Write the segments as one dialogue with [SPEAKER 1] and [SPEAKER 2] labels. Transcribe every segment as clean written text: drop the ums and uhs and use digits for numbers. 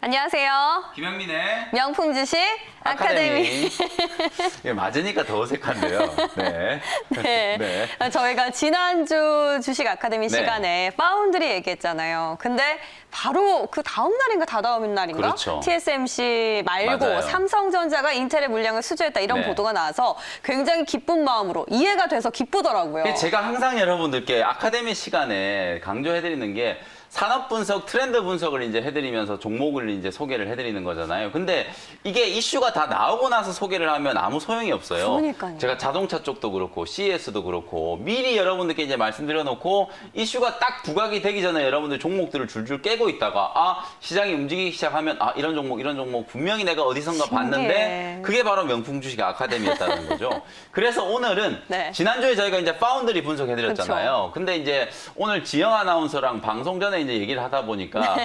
[SPEAKER 1] 안녕하세요.
[SPEAKER 2] 김영민의
[SPEAKER 1] 명품 주식 아카데미.
[SPEAKER 2] 예, 맞으니까 더 어색한데요. 네.
[SPEAKER 1] 네.
[SPEAKER 2] 네.
[SPEAKER 1] 저희가 지난주 주식 아카데미
[SPEAKER 2] 네.
[SPEAKER 1] 시간에 파운드리 얘기했잖아요. 근데 바로 그 다음 날인가 다다음 날인가?
[SPEAKER 2] 그렇죠.
[SPEAKER 1] TSMC 말고
[SPEAKER 2] 맞아요.
[SPEAKER 1] 삼성전자가 인텔의 물량을 수주했다 이런
[SPEAKER 2] 네.
[SPEAKER 1] 보도가 나와서 굉장히 기쁜 마음으로 이해가 돼서 기쁘더라고요.
[SPEAKER 2] 제가 항상 여러분들께 아카데미 시간에 강조해드리는 게 산업 분석, 트렌드 분석을 이제 해드리면서 종목을 이제 소개를 해드리는 거잖아요. 근데 이게 이슈가 다 나오고 나서 소개를 하면 아무 소용이 없어요.
[SPEAKER 1] 그러니까요.
[SPEAKER 2] 제가 자동차 쪽도 그렇고 CES도 그렇고 미리 여러분들께 이제 말씀드려놓고 이슈가 딱 부각이 되기 전에 여러분들 종목들을 줄줄 깨고 있다가 시장이 움직이기 시작하면 이런 종목 분명히 내가 어디선가 봤는데 그게 바로 명품 주식 아카데미였다는 거죠. 그래서 오늘은
[SPEAKER 1] 네.
[SPEAKER 2] 지난주에 저희가 이제 파운드리 분석해드렸잖아요. 근데 이제 오늘 지영 아나운서랑 방송 전에 이제 얘기를 하다 보니까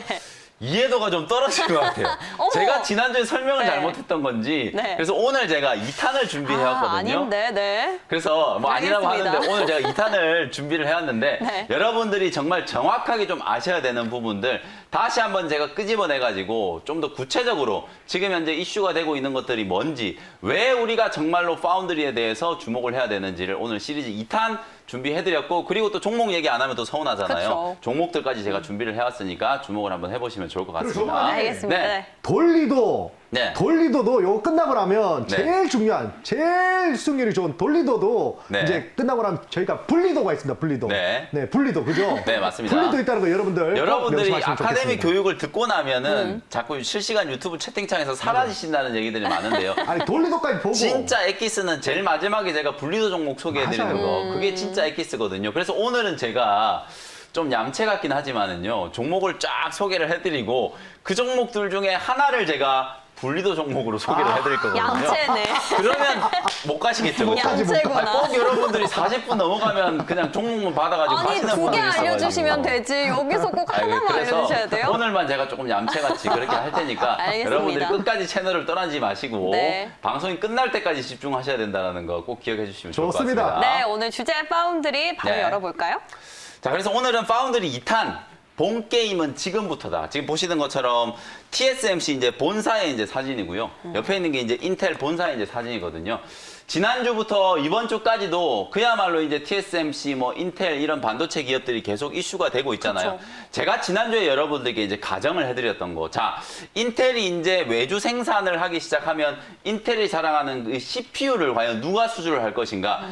[SPEAKER 2] 이해도가 좀 떨어진 것 같아요.
[SPEAKER 1] 어머.
[SPEAKER 2] 제가 지난주에 설명을
[SPEAKER 1] 네.
[SPEAKER 2] 잘못했던 건지
[SPEAKER 1] 네.
[SPEAKER 2] 그래서 오늘 제가 2탄을 준비해왔거든요.
[SPEAKER 1] 아닌데, 네.
[SPEAKER 2] 그래서 뭐 아니라고
[SPEAKER 1] 알겠습니다.
[SPEAKER 2] 하는데 오늘 제가 2탄을 준비를 해왔는데
[SPEAKER 1] 네.
[SPEAKER 2] 여러분들이 정말 정확하게 좀 아셔야 되는 부분들 다시 한번 제가 끄집어내가지고 좀 더 구체적으로 지금 현재 이슈가 되고 있는 것들이 뭔지 왜 우리가 정말로 파운드리에 대해서 주목을 해야 되는지를 오늘 시리즈 2탄 준비해드렸고 그리고 또 종목 얘기 안 하면 또 서운하잖아요.
[SPEAKER 1] 그쵸.
[SPEAKER 2] 종목들까지 제가 준비를 해왔으니까 주목을 한번 해보시면 좋을 것 같습니다.
[SPEAKER 1] 알겠습니다.
[SPEAKER 2] 네.
[SPEAKER 1] 네.
[SPEAKER 3] 돌리도
[SPEAKER 2] 네.
[SPEAKER 3] 돌리도도 요거 끝나고 나면
[SPEAKER 2] 네.
[SPEAKER 3] 제일 중요한 제일 수익률이 좋은 돌리도도
[SPEAKER 2] 네.
[SPEAKER 3] 이제 끝나고 나면 저희가 분리도가 있습니다. 분리도.
[SPEAKER 2] 네.
[SPEAKER 3] 분리도 그죠?
[SPEAKER 2] 네, 맞습니다.
[SPEAKER 3] 분리도 있다는 거 여러분들
[SPEAKER 2] 여러분들이
[SPEAKER 3] 꼭 명심하시면
[SPEAKER 2] 아카데미
[SPEAKER 3] 좋겠습니다.
[SPEAKER 2] 교육을 듣고 나면은 자꾸 실시간 유튜브 채팅창에서 사라지신다는 얘기들이 많은데요.
[SPEAKER 3] 아니 돌리도까지 보고
[SPEAKER 2] 진짜 엑기스는 제일 마지막에 제가 분리도 종목 소개해드리는
[SPEAKER 3] 맞아요.
[SPEAKER 2] 거 그게 진짜 엑기스거든요. 그래서 오늘은 제가 좀 얌체 같긴 하지만은요 종목을 쫙 소개를 해드리고 그 종목들 중에 하나를 제가 분리도 종목으로 소개를 해드릴 거거든요.
[SPEAKER 1] 양채네.
[SPEAKER 2] 그러면 못 가시겠죠, 그렇죠?
[SPEAKER 1] 양채구나.
[SPEAKER 2] 꼭 여러분들이 40분 넘어가면 그냥 종목만 받아가지고
[SPEAKER 1] 아니,
[SPEAKER 2] 하시는
[SPEAKER 1] 두 개
[SPEAKER 2] 분들이 있어가지고.
[SPEAKER 1] 알려주시면 되지. 여기서 꼭
[SPEAKER 2] 아이고,
[SPEAKER 1] 하나만
[SPEAKER 2] 그래서
[SPEAKER 1] 알려주셔야 돼요?
[SPEAKER 2] 오늘만 제가 조금 얌체같이 그렇게 할 테니까
[SPEAKER 1] 알겠습니다.
[SPEAKER 2] 여러분들이 끝까지 채널을 떠나지 마시고
[SPEAKER 1] 네.
[SPEAKER 2] 방송이 끝날 때까지 집중하셔야 된다는 거 꼭 기억해 주시면 좋을 것
[SPEAKER 3] 좋습니다.
[SPEAKER 2] 같습니다.
[SPEAKER 1] 네, 오늘 주제 파운드리 바로
[SPEAKER 2] 네.
[SPEAKER 1] 열어볼까요?
[SPEAKER 2] 자, 그래서 오늘은 파운드리 2탄. 본 게임은 지금부터다. 지금 보시는 것처럼 TSMC 이제 본사의 이제 사진이고요. 옆에 있는 게 이제 인텔 본사의 이제 사진이거든요. 지난주부터 이번 주까지도 그야말로 이제 TSMC 뭐 인텔 이런 반도체 기업들이 계속 이슈가 되고 있잖아요.
[SPEAKER 1] 그쵸.
[SPEAKER 2] 제가 지난주에 여러분들께 이제 가정을 해드렸던 거. 자, 인텔이 이제 외주 생산을 하기 시작하면 인텔이 자랑하는 그 CPU를 과연 누가 수주를 할 것인가.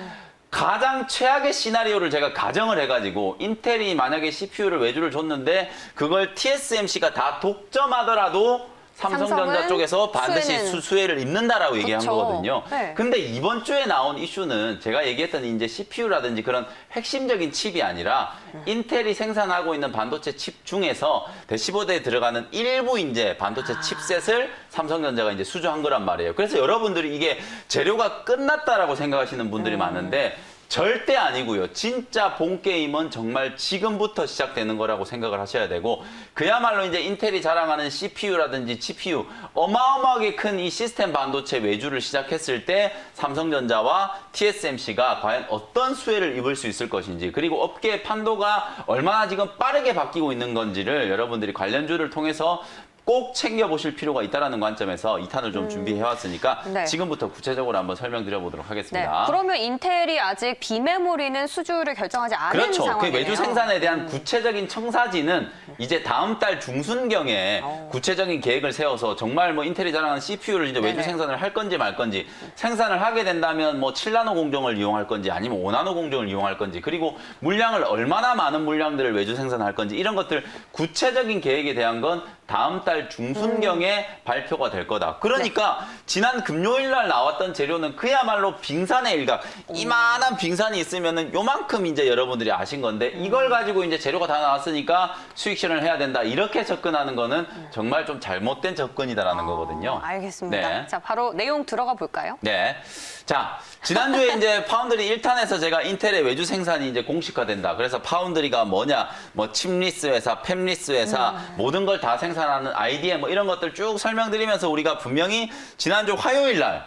[SPEAKER 2] 가장 최악의 시나리오를 제가 가정을 해가지고 인텔이 만약에 CPU를 외주를 줬는데 그걸 TSMC가 다 독점하더라도 삼성전자
[SPEAKER 1] 삼성은
[SPEAKER 2] 쪽에서 반드시
[SPEAKER 1] 수혜는-
[SPEAKER 2] 수혜를 입는다라고 얘기한
[SPEAKER 1] 그쵸.
[SPEAKER 2] 거거든요.
[SPEAKER 1] 네.
[SPEAKER 2] 근데 이번 주에 나온 이슈는 제가 얘기했던 이제 CPU라든지 그런 핵심적인 칩이 아니라 인텔이 생산하고 있는 반도체 칩 중에서 대시보드에 들어가는 일부 이제 반도체 칩셋을 삼성전자가 이제 수주한 거란 말이에요. 그래서 여러분들이 이게 재료가 끝났다라고 생각하시는 분들이 많은데 절대 아니고요. 진짜 본 게임은 정말 지금부터 시작되는 거라고 생각을 하셔야 되고 그야말로 이제 인텔이 자랑하는 CPU라든지 GPU 어마어마하게 큰 이 시스템 반도체 외주를 시작했을 때 삼성전자와 TSMC가 과연 어떤 수혜를 입을 수 있을 것인지 그리고 업계의 판도가 얼마나 지금 빠르게 바뀌고 있는 건지를 여러분들이 관련주를 통해서 꼭 챙겨보실 필요가 있다는 관점에서 2탄을 좀 준비해왔으니까
[SPEAKER 1] 네.
[SPEAKER 2] 지금부터 구체적으로 한번 설명드려보도록
[SPEAKER 1] 네.
[SPEAKER 2] 하겠습니다.
[SPEAKER 1] 그러면 인텔이 아직 비메모리는 수주를 결정하지 않은
[SPEAKER 2] 그렇죠. 그
[SPEAKER 1] 상황이네요.
[SPEAKER 2] 외주 생산에 대한 구체적인 청사진은 이제 다음 달 중순경에 구체적인 계획을 세워서 정말 뭐 인텔이 자랑하는 CPU를 이제 외주
[SPEAKER 1] 네네.
[SPEAKER 2] 생산을 할 건지 말 건지 생산을 하게 된다면 뭐 7나노 공정을 이용할 건지 아니면 5나노 공정을 이용할 건지 그리고 물량을 얼마나 많은 물량들을 외주 생산할 건지 이런 것들 구체적인 계획에 대한 건 다음 달 중순경에 발표가 될 거다. 그러니까 지난 금요일 날 나왔던 재료는 그야말로 빙산의 일각. 이만한 빙산이 있으면은 요만큼 이제 여러분들이 아신 건데 이걸 가지고 이제 재료가 다 나왔으니까 수익 실현을 해야 된다. 이렇게 접근하는 거는 정말 좀 잘못된 접근이다라는 거거든요.
[SPEAKER 1] 알겠습니다.
[SPEAKER 2] 네.
[SPEAKER 1] 자, 바로 내용 들어가 볼까요?
[SPEAKER 2] 네. 자, 지난주에 이제 파운드리 1탄에서 제가 인텔의 외주 생산이 이제 공식화된다. 그래서 파운드리가 뭐냐, 뭐 칩리스 회사, 팹리스 회사, 모든 걸 다 생산하는 IDM 뭐 이런 것들 쭉 설명드리면서 우리가 분명히 지난주 화요일 날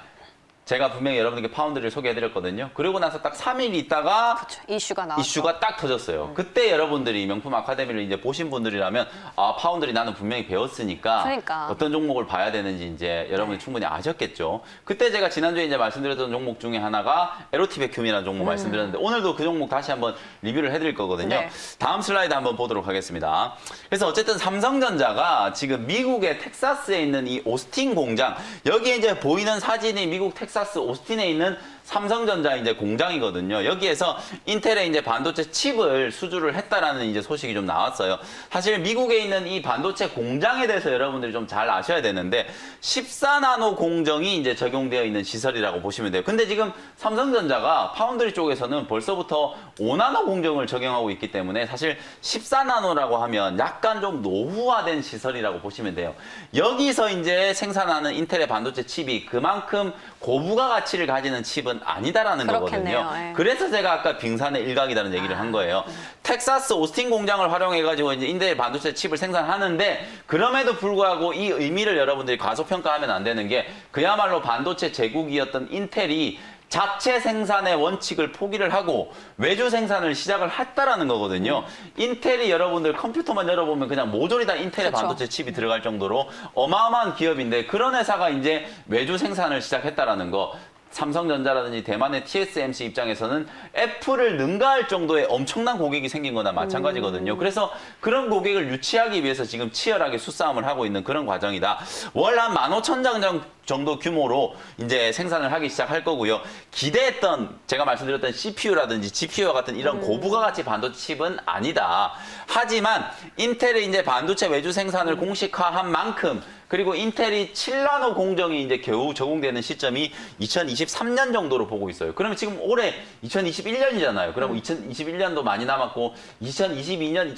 [SPEAKER 2] 제가 분명히 여러분들께 파운드리를 소개해드렸거든요. 그리고 나서 딱 3일 있다가
[SPEAKER 1] 그렇죠. 이슈가 나왔죠.
[SPEAKER 2] 이슈가 딱 터졌어요. 그때 여러분들이 명품 아카데미를 이제 보신 분들이라면 아 파운드리 나는 분명히 배웠으니까
[SPEAKER 1] 그러니까.
[SPEAKER 2] 어떤 종목을 봐야 되는지 이제 여러분이 충분히 아셨겠죠. 그때 제가 지난주에 이제 말씀드렸던 종목 중에 하나가 에로티 베큐움이라는 종목 말씀드렸는데 오늘도 그 종목 다시 한번 리뷰를 해드릴 거거든요.
[SPEAKER 1] 네.
[SPEAKER 2] 다음 슬라이드 한번 보도록 하겠습니다. 그래서 어쨌든 삼성전자가 지금 미국의 텍사스에 있는 이 오스틴 공장 여기에 이제 보이는 사진이 미국 텍사스 오스틴에 있는 삼성전자 이제 공장이거든요. 여기에서 인텔의 이제 반도체 칩을 수주를 했다라는 이제 소식이 좀 나왔어요. 사실 미국에 있는 이 반도체 공장에 대해서 여러분들이 좀 잘 아셔야 되는데 14나노 공정이 이제 적용되어 있는 시설이라고 보시면 돼요. 근데 지금 삼성전자가 파운드리 쪽에서는 벌써부터 5나노 공정을 적용하고 있기 때문에 사실 14나노라고 하면 약간 좀 노후화된 시설이라고 보시면 돼요. 여기서 이제 생산하는 인텔의 반도체 칩이 그만큼 고부가 가치를 가지는 칩은 아니다라는
[SPEAKER 1] 그렇겠네요.
[SPEAKER 2] 거거든요.
[SPEAKER 1] 예.
[SPEAKER 2] 그래서 제가 아까 빙산의 일각이라는 얘기를 한 거예요. 텍사스 오스틴 공장을 활용해가지고 이제 인텔 반도체 칩을 생산하는데 그럼에도 불구하고 이 의미를 여러분들이 과소평가하면 안 되는 게 그야말로 반도체 제국이었던 인텔이 자체 생산의 원칙을 포기를 하고 외주 생산을 시작을 했다라는 거거든요. 인텔이 여러분들 컴퓨터만 열어보면 그냥 모조리 다 인텔의
[SPEAKER 1] 그렇죠.
[SPEAKER 2] 반도체 칩이 들어갈 정도로 어마어마한 기업인데 그런 회사가 이제 외주 생산을 시작했다라는 거. 삼성전자라든지 대만의 TSMC 입장에서는 애플을 능가할 정도의 엄청난 고객이 생긴 거나 마찬가지거든요. 그래서 그런 고객을 유치하기 위해서 지금 치열하게 수싸움을 하고 있는 그런 과정이다. 월 한 15,000장 정도 규모로 이제 생산을 하기 시작할 거고요. 기대했던 제가 말씀드렸던 CPU라든지 GPU와 같은 이런 고부가 가치 반도체 칩은 아니다. 하지만 인텔이 이제 반도체 외주 생산을 공식화한 만큼 그리고 인텔이 7나노 공정이 이제 겨우 적용되는 시점이 2023년 정도로 보고 있어요. 그러면 지금 올해 2021년이잖아요. 그럼 2021년도 많이 남았고 2022년,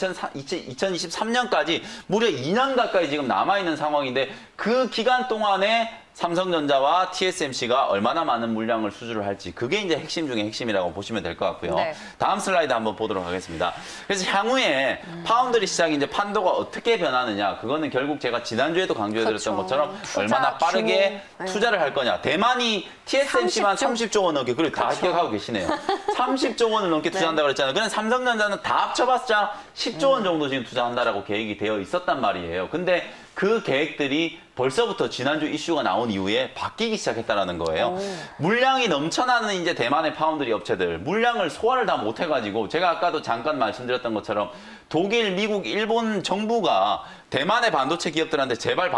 [SPEAKER 2] 2023년까지 무려 2년 가까이 지금 남아있는 상황인데 그 기간 동안에 삼성전자와 TSMC가 얼마나 많은 물량을 수주를 할지 그게 이제 핵심 중에 핵심이라고 보시면 될 것 같고요.
[SPEAKER 1] 네.
[SPEAKER 2] 다음 슬라이드 한번 보도록 하겠습니다. 그래서 향후에 파운드리 시장이 이제 판도가 어떻게 변하느냐 그거는 결국 제가 지난주에도 강조해드렸던
[SPEAKER 1] 그렇죠.
[SPEAKER 2] 것처럼
[SPEAKER 1] 투자
[SPEAKER 2] 얼마나 빠르게
[SPEAKER 1] 규모. 네.
[SPEAKER 2] 투자를 할 거냐. 대만이 TSMC만 30조 원 넘게 그리고 다
[SPEAKER 1] 그렇죠.
[SPEAKER 2] 기억하고 계시네요. 30조 원을 넘게 투자한다고 그랬잖아요. 그런데 삼성전자는 다 합쳐봤자 10조 원 정도 지금 투자한다라고 계획이 되어 있었단 말이에요. 근데 그 계획들이 벌써부터 지난주 이슈가 나온 이후에 바뀌기 시작했다는 거예요. 물량이 넘쳐나는 이제 대만의 파운드리 업체들, 물량을 소화를 다 못해가지고 제가 아까도 잠깐 말씀드렸던 것처럼 독일, 미국, 일본 정부가 대만의 반도체 기업들한테 제발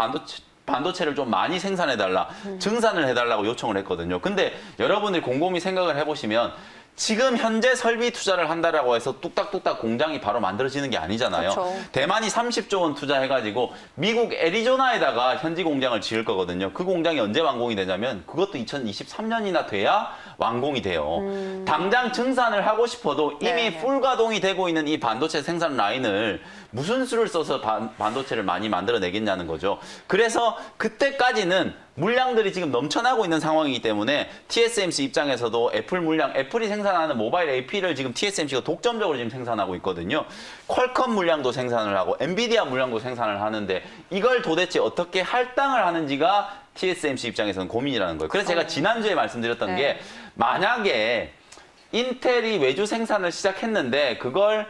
[SPEAKER 2] 반도체를 좀 많이 생산해달라, 증산을 해달라고 요청을 했거든요. 근데 여러분들이 곰곰이 생각을 해보시면 지금 현재 설비 투자를 한다라고 해서 뚝딱뚝딱 공장이 바로 만들어지는 게 아니잖아요.
[SPEAKER 1] 그렇죠.
[SPEAKER 2] 대만이 30조 원 투자해가지고 미국 애리조나에다가 현지 공장을 지을 거거든요. 그 공장이 언제 완공이 되냐면 그것도 2023년이나 돼야 완공이 돼요. 당장 증산을 하고 싶어도 이미
[SPEAKER 1] 네네.
[SPEAKER 2] 풀 가동이 되고 있는 이 반도체 생산 라인을 무슨 수를 써서 반도체를 많이 만들어내겠냐는 거죠. 그래서 그때까지는 물량들이 지금 넘쳐나고 있는 상황이기 때문에 TSMC 입장에서도 애플 물량, 애플이 생산하는 모바일 AP를 지금 TSMC가 독점적으로 지금 생산하고 있거든요. 퀄컴 물량도 생산을 하고 엔비디아 물량도 생산을 하는데 이걸 도대체 어떻게 할당을 하는지가 TSMC 입장에서는 고민이라는 거예요. 그래서 제가 지난주에 말씀드렸던
[SPEAKER 1] 네.
[SPEAKER 2] 게 만약에 인텔이 외주 생산을 시작했는데 그걸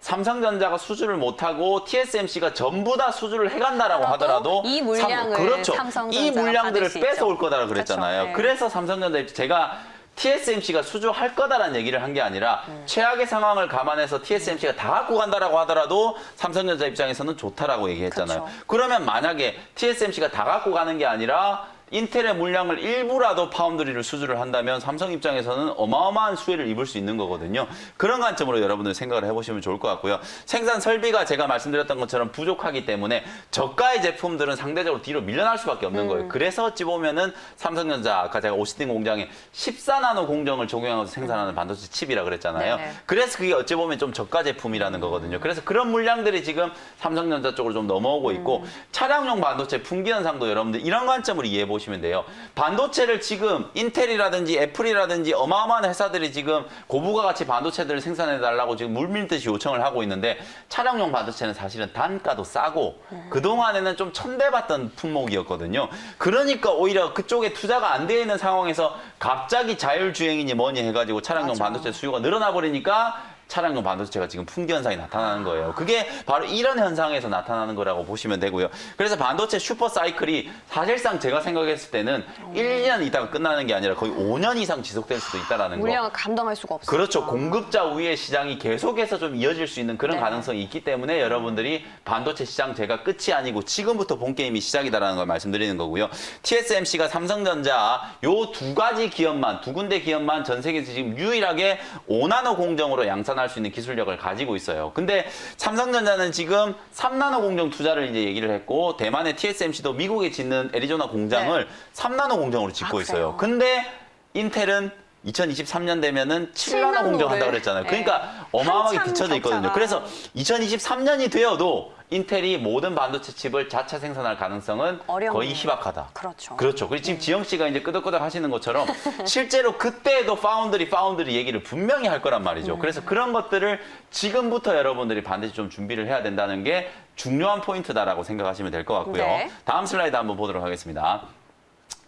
[SPEAKER 2] 삼성전자가 수주를 못하고 TSMC가 전부 다 수주를 해간다라고 하더라도
[SPEAKER 1] 이 물량을
[SPEAKER 2] 그렇죠.
[SPEAKER 1] 삼성전자가
[SPEAKER 2] 이 물량들을
[SPEAKER 1] 받을 수 있죠.
[SPEAKER 2] 뺏어올 거다라고 그랬잖아요.
[SPEAKER 1] 그렇죠. 네.
[SPEAKER 2] 그래서 삼성전자 제가 TSMC가 수주할 거다라는 얘기를 한 게 아니라 최악의 상황을 감안해서 TSMC가 다 갖고 간다라고 하더라도 삼성전자 입장에서는 좋다라고 얘기했잖아요.
[SPEAKER 1] 그렇죠.
[SPEAKER 2] 그러면 만약에 TSMC가 다 갖고 가는 게 아니라 인텔의 물량을 일부라도 파운드리를 수주를 한다면 삼성 입장에서는 어마어마한 수혜를 입을 수 있는 거거든요. 그런 관점으로 여러분들 생각을 해보시면 좋을 것 같고요. 생산 설비가 제가 말씀드렸던 것처럼 부족하기 때문에 저가의 제품들은 상대적으로 뒤로 밀려날 수밖에 없는 거예요. 그래서 어찌 보면은 삼성전자 아까 제가 오스틴 공장에 14나노 공정을 적용해서 생산하는 반도체 칩이라 그랬잖아요.
[SPEAKER 1] 네네.
[SPEAKER 2] 그래서 그게 어찌 보면 좀 저가 제품이라는 거거든요. 그래서 그런 물량들이 지금 삼성전자 쪽으로 좀 넘어오고 있고 차량용 반도체 품귀 현상도 여러분들 이런 관점으로 이해해 보시면 보시면 돼요. 반도체를 지금 인텔이라든지 애플이라든지 어마어마한 회사들이 지금 고부가 가치 반도체들을 생산해달라고 지금 물밀듯이 요청을 하고 있는데 차량용 반도체는 사실은 단가도 싸고 그동안에는 좀 천대받던 품목이었거든요. 그러니까 오히려 그쪽에 투자가 안 되어 있는 상황에서 갑자기 자율주행이니 뭐니 해가지고 차량용
[SPEAKER 1] 맞아.
[SPEAKER 2] 반도체 수요가 늘어나 버리니까 차량용 반도체가 지금 풍기 현상이 나타나는 거예요. 그게 바로 이런 현상에서 나타나는 거라고 보시면 되고요. 그래서 반도체 슈퍼 사이클이 사실상 제가 생각했을 때는 1년 있다가 끝나는 게 아니라 거의 5년 이상 지속될 수도 있다라는 거.
[SPEAKER 1] 물량을 감당할 수가 없어요.
[SPEAKER 2] 그렇죠. 공급자 우위의 시장이 계속해서 좀 이어질 수 있는 그런
[SPEAKER 1] 네.
[SPEAKER 2] 가능성이 있기 때문에 여러분들이 반도체 시장 제가 끝이 아니고 지금부터 본 게임이 시작이다라는 걸 말씀드리는 거고요. TSMC가 삼성전자 요 두 가지 기업만, 두 군데 기업만 전 세계에서 지금 유일하게 5나노 공정으로 양산할 수 있는 기술력을 가지고 있어요. 근데 삼성전자는 지금 3나노 공정 투자를 이제 얘기를 했고 대만의 TSMC도 미국에 짓는 애리조나 공장을
[SPEAKER 1] 네.
[SPEAKER 2] 3나노 공정으로 짓고
[SPEAKER 1] 아,
[SPEAKER 2] 있어요.
[SPEAKER 1] 그래요?
[SPEAKER 2] 근데 인텔은 2023년 되면은 7나노
[SPEAKER 1] 7나노를,
[SPEAKER 2] 공정한다 그랬잖아요. 그러니까
[SPEAKER 1] 네.
[SPEAKER 2] 어마어마하게
[SPEAKER 1] 한참
[SPEAKER 2] 뒤쳐져 있거든요.
[SPEAKER 1] 격차가.
[SPEAKER 2] 그래서 2023년이 되어도 인텔이 모든 반도체 칩을 자체 생산할 가능성은
[SPEAKER 1] 어렵네요.
[SPEAKER 2] 거의 희박하다.
[SPEAKER 1] 그렇죠.
[SPEAKER 2] 그렇죠. 그리고 지금 지영 씨가 이제 끄덕끄덕 하시는 것처럼 실제로 그때도 파운드리 얘기를 분명히 할 거란 말이죠. 그래서 그런 것들을 지금부터 여러분들이 반드시 좀 준비를 해야 된다는 게 중요한 포인트다라고 생각하시면 될 것 같고요.
[SPEAKER 1] 네.
[SPEAKER 2] 다음 슬라이드 한번 보도록 하겠습니다.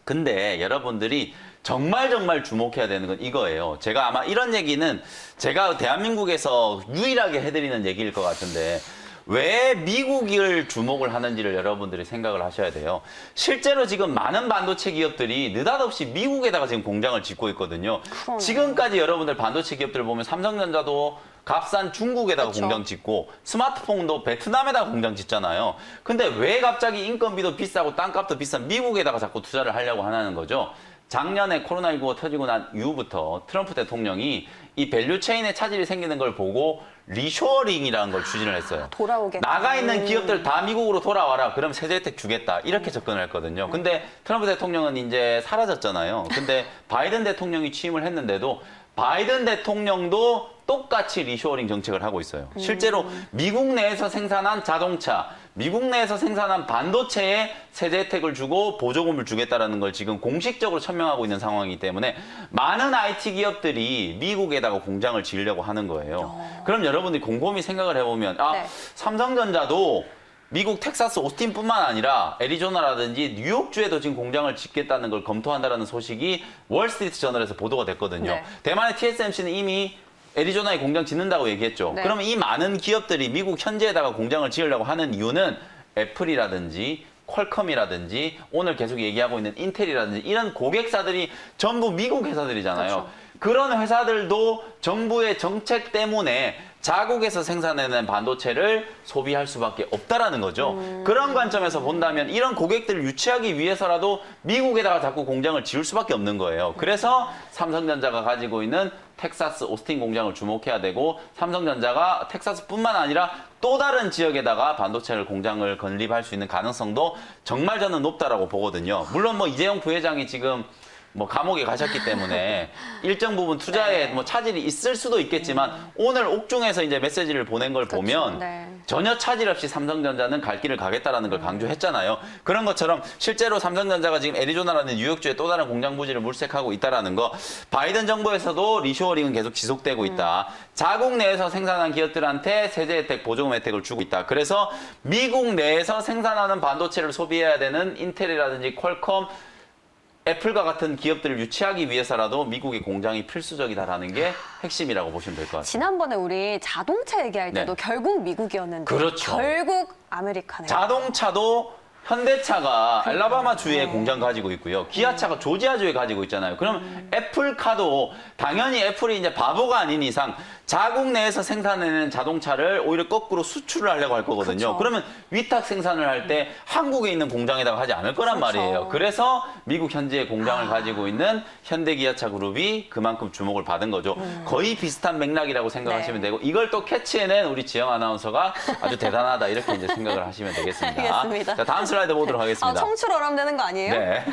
[SPEAKER 2] 근데 여러분들이 정말 주목해야 되는 건 이거예요. 제가 아마 이런 얘기는 제가 대한민국에서 유일하게 해드리는 얘기일 것 같은데 왜 미국을 주목을 하는지를 여러분들이 생각을 하셔야 돼요. 실제로 지금 많은 반도체 기업들이 느닷없이 미국에다가 지금 공장을 짓고 있거든요.
[SPEAKER 1] 그러네.
[SPEAKER 2] 지금까지 여러분들 반도체 기업들 보면 삼성전자도 값싼 중국에다가
[SPEAKER 1] 그렇죠.
[SPEAKER 2] 공장 짓고 스마트폰도 베트남에다가 공장 짓잖아요. 근데 왜 갑자기 인건비도 비싸고 땅값도 비싼 미국에다가 자꾸 투자를 하려고 하는 거죠? 작년에 코로나19가 터지고 난 이후부터 트럼프 대통령이 이 밸류 체인에 차질이 생기는 걸 보고 리쇼어링이라는 걸 추진을 했어요.
[SPEAKER 1] 돌아오겠다.
[SPEAKER 2] 나가 있는 기업들 다 미국으로 돌아와라. 그럼 세제 혜택 주겠다. 이렇게 접근을 했거든요. 근데 트럼프 대통령은 이제 사라졌잖아요. 근데 바이든 대통령이 취임을 했는데도 바이든 대통령도 똑같이 리쇼어링 정책을 하고 있어요. 실제로 미국 내에서 생산한 자동차, 미국 내에서 생산한 반도체에 세제 혜택을 주고 보조금을 주겠다라는 걸 지금 공식적으로 천명하고 있는 상황이기 때문에 많은 IT 기업들이 미국에다가 공장을 지으려고 하는 거예요. 그럼 여러분들이 곰곰이 생각을 해보면
[SPEAKER 1] 네.
[SPEAKER 2] 삼성전자도 미국 텍사스 오스틴뿐만 아니라 애리조나라든지 뉴욕주에도 지금 공장을 짓겠다는 걸 검토한다는 소식이 월스트리트 저널에서 보도가 됐거든요.
[SPEAKER 1] 네.
[SPEAKER 2] 대만의 TSMC는 이미 애리조나에 공장 짓는다고 얘기했죠.
[SPEAKER 1] 네.
[SPEAKER 2] 그러면 이 많은 기업들이 미국 현지에다가 공장을 지으려고 하는 이유는 애플이라든지 퀄컴이라든지 오늘 계속 얘기하고 있는 인텔이라든지 이런 고객사들이 전부 미국 회사들이잖아요.
[SPEAKER 1] 그렇죠.
[SPEAKER 2] 그런 회사들도 정부의 정책 때문에 자국에서 생산해낸 반도체를 소비할 수밖에 없다라는 거죠. 그런 관점에서 본다면 이런 고객들을 유치하기 위해서라도 미국에다가 자꾸 공장을 지을 수밖에 없는 거예요. 그래서 삼성전자가 가지고 있는 텍사스 오스틴 공장을 주목해야 되고 삼성전자가 텍사스뿐만 아니라 또 다른 지역에다가 반도체를 공장을 건립할 수 있는 가능성도 정말 저는 높다라고 보거든요. 물론 뭐 이재용 부회장이 지금 뭐 감옥에 가셨기 때문에 일정 부분 투자에 뭐 차질이 있을 수도 있겠지만 오늘 옥중에서 이제 메시지를 보낸 걸 보면
[SPEAKER 1] 네.
[SPEAKER 2] 전혀 차질 없이 삼성전자는 갈 길을 가겠다라는 걸 강조했잖아요. 그런 것처럼 실제로 삼성전자가 지금 애리조나라는 뉴욕주에 또 다른 공장 부지를 물색하고 있다라는 거. 바이든 정부에서도 리쇼어링은 계속 지속되고 있다. 자국 내에서 생산한 기업들한테 세제 혜택, 보조금 혜택을 주고 있다. 그래서 미국 내에서 생산하는 반도체를 소비해야 되는 인텔이라든지 퀄컴, 애플과 같은 기업들을 유치하기 위해서라도 미국의 공장이 필수적이다라는 게 핵심이라고 보시면 될 것 같습니다.
[SPEAKER 1] 지난번에 우리 자동차 얘기할 때도
[SPEAKER 2] 네.
[SPEAKER 1] 결국 미국이었는데
[SPEAKER 2] 그렇죠.
[SPEAKER 1] 결국 아메리카네요.
[SPEAKER 2] 자동차도 현대차가 알라바마 주에 공장 가지고 있고요. 기아차가 조지아주에 가지고 있잖아요. 그럼 애플카도 당연히 애플이 이제 바보가 아닌 이상 자국 내에서 생산해낸 자동차를 오히려 거꾸로 수출을 하려고 할 거거든요.
[SPEAKER 1] 그렇죠.
[SPEAKER 2] 그러면 위탁 생산을 할 때 한국에 있는 공장에다가 하지 않을 거란
[SPEAKER 1] 그렇죠.
[SPEAKER 2] 말이에요. 그래서 미국 현지에 공장을 가지고 있는 현대기아차 그룹이 그만큼 주목을 받은 거죠. 거의 비슷한 맥락이라고 생각하시면
[SPEAKER 1] 네.
[SPEAKER 2] 되고 이걸 또 캐치해낸 우리 지영 아나운서가 아주 대단하다 이렇게 이제 생각을 하시면 되겠습니다.
[SPEAKER 1] 알겠습니다.
[SPEAKER 2] 자, 다음 슬라이드 슬라이드 보도록 하겠습니다.
[SPEAKER 1] 청출 어람되는 거 아니에요?
[SPEAKER 2] 네.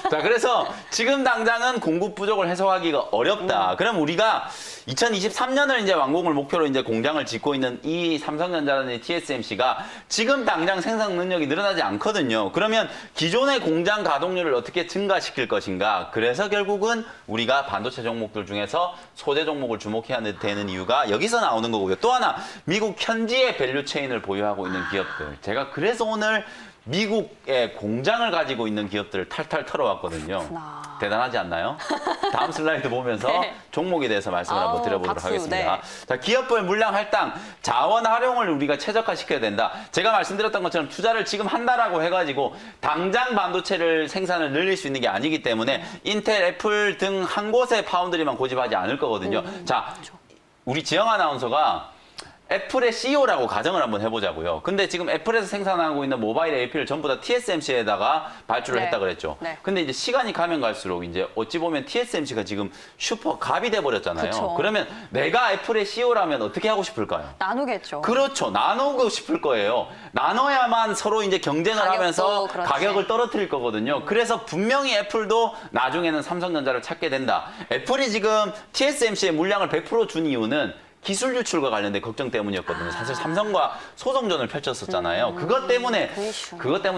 [SPEAKER 2] 자, 그래서 지금 당장은 공급 부족을 해소하기가 어렵다. 그럼 우리가 2023년을 이제 완공을 목표로 이제 공장을 짓고 있는 이 삼성전자라는 TSMC가 지금 당장 생산 능력이 늘어나지 않거든요. 그러면 기존의 공장 가동률을 어떻게 증가시킬 것인가? 그래서 결국은 우리가 반도체 종목들 중에서 소재 종목을 주목해야 되는 이유가 여기서 나오는 거고요. 또 하나, 미국 현지의 밸류 체인을 보유하고 있는 기업들. 제가 그래서 오늘 미국의 공장을 가지고 있는 기업들을 탈탈 털어왔거든요.
[SPEAKER 1] 그렇구나.
[SPEAKER 2] 대단하지 않나요? 다음 슬라이드 보면서
[SPEAKER 1] 네.
[SPEAKER 2] 종목에 대해서 말씀을 한번 드려보도록
[SPEAKER 1] 박수,
[SPEAKER 2] 하겠습니다.
[SPEAKER 1] 네.
[SPEAKER 2] 자, 기업별 물량 할당, 자원 활용을 우리가 최적화시켜야 된다. 제가 말씀드렸던 것처럼 투자를 지금 한다라고 해가지고 당장 반도체를 생산을 늘릴 수 있는 게 아니기 때문에 인텔, 애플 등 한 곳의 파운드리만 고집하지 않을 거거든요. 자, 우리 지영 아나운서가 애플의 CEO라고 가정을 한번 해보자고요. 근데 지금 애플에서 생산하고 있는 모바일 AP를 전부 다 TSMC에다가 발주를
[SPEAKER 1] 네.
[SPEAKER 2] 했다 그랬죠.
[SPEAKER 1] 네.
[SPEAKER 2] 근데 이제 시간이 가면 갈수록 이제 어찌 보면 TSMC가 지금 슈퍼 갑이 돼버렸잖아요.
[SPEAKER 1] 그쵸.
[SPEAKER 2] 그러면 내가 애플의 CEO라면 어떻게 하고 싶을까요?
[SPEAKER 1] 나누겠죠.
[SPEAKER 2] 그렇죠. 나누고 싶을 거예요. 나눠야만 서로 이제 경쟁을
[SPEAKER 1] 가격도
[SPEAKER 2] 하면서
[SPEAKER 1] 그렇지.
[SPEAKER 2] 가격을 떨어뜨릴 거거든요. 그래서 분명히 애플도 나중에는 삼성전자를 찾게 된다. 애플이 지금 TSMC의 물량을 100% 준 이유는 기술 유출과 관련된 걱정 때문이었거든요. 사실 삼성과 소송전을 펼쳤었잖아요. 그것 때문에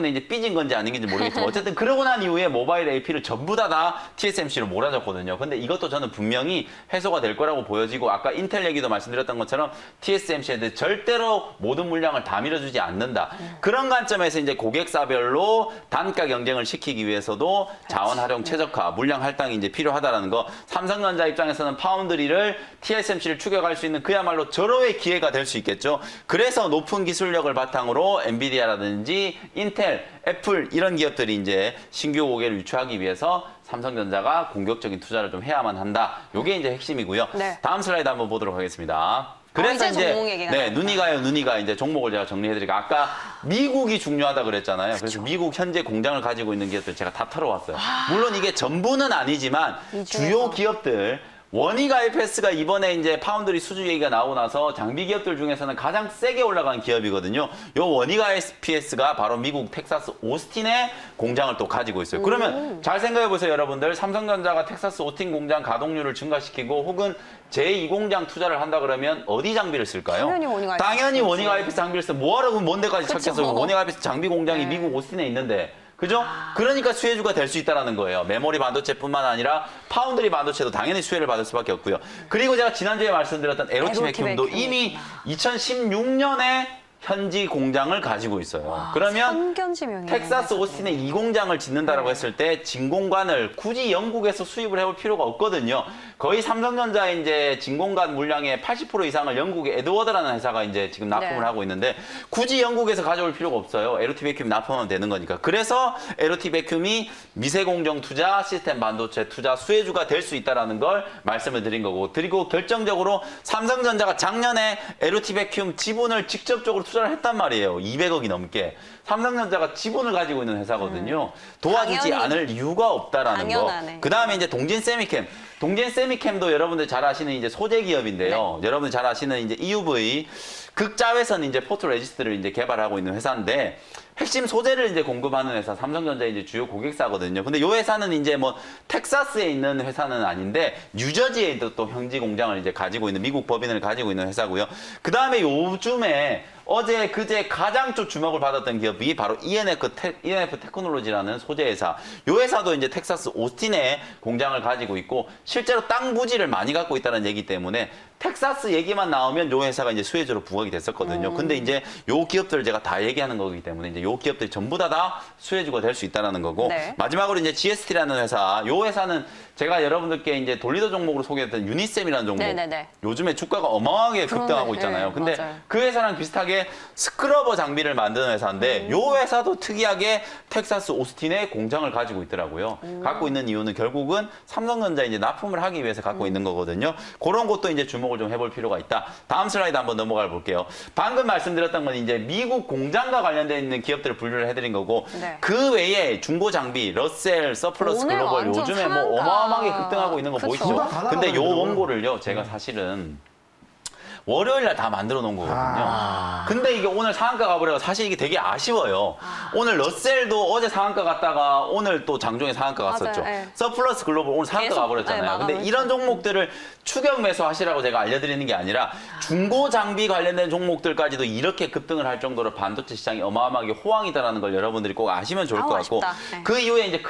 [SPEAKER 2] 이제 삐진 건지 아닌 건지 모르겠지만 어쨌든 그러고 난 이후에 모바일 AP를 전부 다 TSMC로 몰아줬거든요. 근데 이것도 저는 분명히 해소가 될 거라고 보여지고 아까 인텔 얘기도 말씀드렸던 것처럼 TSMC한테 절대로 모든 물량을 다 밀어주지 않는다. 그런 관점에서 이제 고객사별로 단가 경쟁을 시키기 위해서도 자원 활용 최적화, 물량 할당이 이제 필요하다라는 거. 삼성전자 입장에서는 파운드리를 TSMC를 추격할 수 있는 그야말로 절호의 기회가 될 수 있겠죠. 그래서 높은 기술력을 바탕으로 엔비디아라든지 인텔, 애플 이런 기업들이 이제 신규 고객을 유치하기 위해서 삼성전자가 공격적인 투자를 좀 해야만 한다. 이게 이제 핵심이고요.
[SPEAKER 1] 네.
[SPEAKER 2] 다음 슬라이드 한번 보도록 하겠습니다. 그래서
[SPEAKER 1] 이제 종목 얘기가
[SPEAKER 2] 네,
[SPEAKER 1] 나왔구나.
[SPEAKER 2] 눈이 가 이제 종목을 제가 정리해드릴게요. 아까 미국이 중요하다 그랬잖아요. 그래서 미국 현재 공장을 가지고 있는 기업들 제가 다 털어왔어요. 물론 이게 전부는 아니지만
[SPEAKER 1] 이 중에서.
[SPEAKER 2] 주요 기업들 원익 IPS가 이번에 이제 파운드리 수주 얘기가 나오고 나서 장비 기업들 중에서는 가장 세게 올라간 기업이거든요. 요 원익 IPS가 바로 미국 텍사스 오스틴에 공장을 또 가지고 있어요. 그러면 잘 생각해 보세요, 여러분들. 삼성전자가 텍사스 오스틴 공장 가동률을 증가시키고 혹은 제2공장 투자를 한다 그러면 어디 장비를 쓸까요?
[SPEAKER 1] 당연히 원익 IPS
[SPEAKER 2] 당연히
[SPEAKER 1] 쓰지.
[SPEAKER 2] 원익 IPS 장비를 쓰면 뭐하러 먼 데까지
[SPEAKER 1] 그쵸.
[SPEAKER 2] 찾겠어요. 원익 IPS 장비 공장이
[SPEAKER 1] 네.
[SPEAKER 2] 미국 오스틴에 있는데. 그죠? 그러니까 수혜주가 될 수 있다는 거예요. 메모리 반도체뿐만 아니라 파운드리 반도체도 당연히 수혜를 받을 수밖에 없고요. 그리고 제가 지난주에 말씀드렸던 에로티 백큐음도 이미 2016년에 현지 공장을 가지고 있어요. 그러면
[SPEAKER 1] 선견지명이네.
[SPEAKER 2] 텍사스 오스틴에 이 공장을 짓는다라고 했을 때 진공관을 굳이 영국에서 수입을 해올 필요가 없거든요. 거의 삼성전자의 이제 진공관 물량의 80% 이상을 영국의 에드워드라는 회사가 이제 지금 납품을
[SPEAKER 1] 네.
[SPEAKER 2] 하고 있는데 굳이 영국에서 가져올 필요가 없어요. 에로티 백큐um 납품하면 되는 거니까. 그래서 에로티 백큐um이 미세공정 투자, 시스템 반도체 투자 수혜주가 될 수 있다라는 걸 말씀을 드린 거고. 그리고 결정적으로 삼성전자가 작년에 에로티 백큐um 지분을 직접적으로 투자를 했단 말이에요. 200억이 넘게. 삼성전자가 지분을 가지고 있는 회사거든요. 도와주지
[SPEAKER 1] 당연히.
[SPEAKER 2] 않을 이유가 없다라는
[SPEAKER 1] 당연하네.
[SPEAKER 2] 거. 그 다음에 이제 동진 세미캠. 동진 세미캠도 여러분들 잘 아시는 이제 소재 기업인데요. 여러분들 잘 아시는 이제 EUV 극자외선 이제 포토레지스트를 이제 개발하고 있는 회사인데 핵심 소재를 이제 공급하는 회사 삼성전자의 이제 주요 고객사거든요. 근데 이 회사는 이제 뭐 텍사스에 있는 회사는 아닌데 뉴저지에 또 현지 공장을 이제 가지고 있는 미국 법인을 가지고 있는 회사고요. 그 다음에 요즘에 어제 그제 가장 좀 주목을 받았던 기업이 바로 ENF 테크놀로지라는 소재 회사. 이 회사도 이제 텍사스 오스틴에 공장을 가지고 있고 실제로 땅 부지를 많이 갖고 있다는 얘기 때문에 텍사스 얘기만 나오면 이 회사가 이제 수혜주로 부각이 됐었거든요. 근데 이제 요 기업들을 제가 다 얘기하는 거기 때문에 이제 요 기업들이 전부 다 수혜주가 될 수 있다는 거고.
[SPEAKER 1] 네.
[SPEAKER 2] 마지막으로 이제 GST라는 회사. 요 회사는 제가 여러분들께 이제 돌리더 종목으로 소개했던 유니셈이라는 종목.
[SPEAKER 1] 네네네.
[SPEAKER 2] 요즘에 주가가 어마어마하게 급등하고
[SPEAKER 1] 그러네.
[SPEAKER 2] 있잖아요.
[SPEAKER 1] 네,
[SPEAKER 2] 근데
[SPEAKER 1] 맞아요.
[SPEAKER 2] 그 회사랑 비슷하게 스크러버 장비를 만드는 회사인데 요 회사도 특이하게 텍사스 오스틴에 공장을 가지고 있더라고요. 갖고 있는 이유는 결국은 삼성전자 이제 납품을 하기 위해서 갖고 있는 거거든요. 그런 것도 이제 주목을 좀 해볼 필요가 있다. 다음 슬라이드 한번 넘어가 볼게요. 방금 말씀드렸던 건 이제 미국 공장과 관련된 있는 기업들을 분류를 해드린 거고
[SPEAKER 1] 네.
[SPEAKER 2] 그 외에 중고 장비, 러셀, 서플러스
[SPEAKER 1] 오늘
[SPEAKER 2] 글로벌
[SPEAKER 1] 완전
[SPEAKER 2] 요즘에 뭐
[SPEAKER 1] 상한가.
[SPEAKER 2] 어마어마하게 급등하고 있는 거
[SPEAKER 1] 그쵸.
[SPEAKER 2] 보이시죠?
[SPEAKER 3] 다
[SPEAKER 2] 근데 요
[SPEAKER 3] 날아가는데요.
[SPEAKER 2] 원고를요 제가 사실은 월요일 날 다 만들어 놓은 거거든요.
[SPEAKER 3] 아.
[SPEAKER 2] 근데 이게 오늘 상한가 가버려서 사실 이게 되게 아쉬워요. 오늘 러셀도 어제 상한가 갔다가 오늘 또 장중에 상한가 갔었죠.
[SPEAKER 1] 맞아요. 예.
[SPEAKER 2] 서플러스 글로벌 오늘 상한가
[SPEAKER 1] 계속,
[SPEAKER 2] 가버렸잖아요.
[SPEAKER 1] 네,
[SPEAKER 2] 근데
[SPEAKER 1] 마감을
[SPEAKER 2] 이런 종목들을 추격 매수하시라고 제가 알려드리는 게 아니라 중고 장비 관련된 종목들까지도 이렇게 급등을 할 정도로 반도체 시장이 어마어마하게 호황이다라는 걸 여러분들이 꼭 아시면 좋을 것 같고
[SPEAKER 1] 아쉽다. 네.
[SPEAKER 2] 그 이후에 이제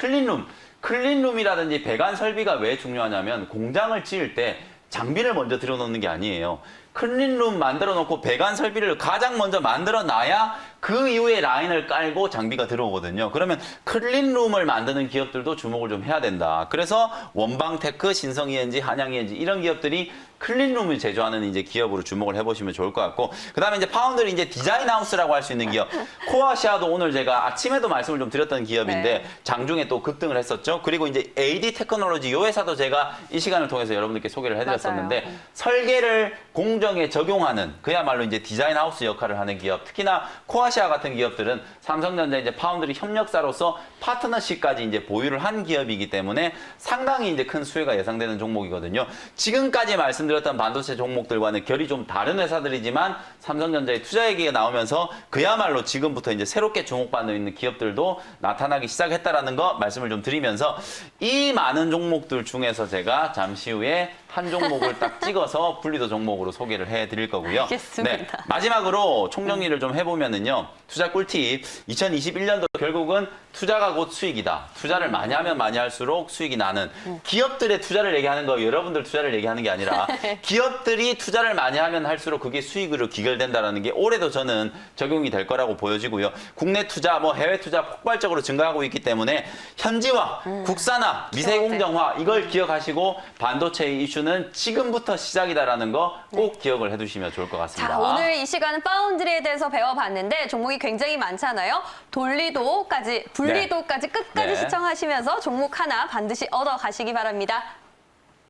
[SPEAKER 2] 클린룸이라든지 배관 설비가 왜 중요하냐면 공장을 지을 때 장비를 먼저 들여놓는 게 아니에요. 클린룸 만들어 놓고 배관 설비를 가장 먼저 만들어 놔야 그 이후에 라인을 깔고 장비가 들어오거든요. 그러면 클린룸을 만드는 기업들도 주목을 좀 해야 된다. 그래서 원방테크, 신성ENG, 한양ENG 이런 기업들이 클린룸을 제조하는 이제 기업으로 주목을 해보시면 좋을 것 같고, 그다음에 이제 파운드리 이제 디자인 하우스라고 할 수 있는 기업. 코아시아도 오늘 제가 아침에도 말씀을 좀 드렸던 기업인데
[SPEAKER 1] 네.
[SPEAKER 2] 장중에 또 급등을 했었죠. 그리고 이제 AD 테크놀로지 이 회사도 제가 이 시간을 통해서 여러분들께 소개를 해드렸었는데
[SPEAKER 1] 맞아요.
[SPEAKER 2] 설계를 공정에 적용하는 그야말로 이제 디자인 하우스 역할을 하는 기업. 특히나 코아시아 같은 기업들은 삼성전자 이제 파운드리 협력사로서 파트너십까지 이제 보유를 한 기업이기 때문에 상당히 이제 큰 수혜가 예상되는 종목이거든요. 지금까지 말씀드렸던 반도체 종목들과는 결이 좀 다른 회사들이지만 삼성전자의 투자 얘기가 나오면서 그야말로 지금부터 이제 새롭게 주목받는 있는 기업들도 나타나기 시작했다라는 거 말씀을 좀 드리면서 이 많은 종목들 중에서 제가 잠시 후에 한 종목을 딱 찍어서 분리도 종목으로 소개를 해드릴 거고요.
[SPEAKER 1] 알겠습니다.
[SPEAKER 2] 네, 마지막으로 총정리를 좀 해보면은요. 투자 꿀팁 2021년도 결국은 투자가 곧 수익이다. 투자를 많이 하면 많이 할수록 수익이 나는 기업들의 투자를 얘기하는 거 여러분들 투자를 얘기하는 게 아니라 기업들이 투자를 많이 하면 할수록 그게 수익으로 귀결된다라는 게 올해도 저는 적용이 될 거라고 보여지고요. 국내 투자, 뭐 해외 투자 폭발적으로 증가하고 있기 때문에 현지화, 국산화, 미세 공정화 이걸 기억하시고 반도체의 이슈는 지금부터 시작이다라는 거 꼭 기억을 해두시면 좋을 것 같습니다.
[SPEAKER 1] 자, 오늘 이 시간은 파운드리에 대해서 배워봤는데 종목이 굉장히 많잖아요. 돌리도까지, 분리도까지 끝까지
[SPEAKER 2] 네.
[SPEAKER 1] 시청하시면서 종목 하나 반드시 얻어 가시기 바랍니다.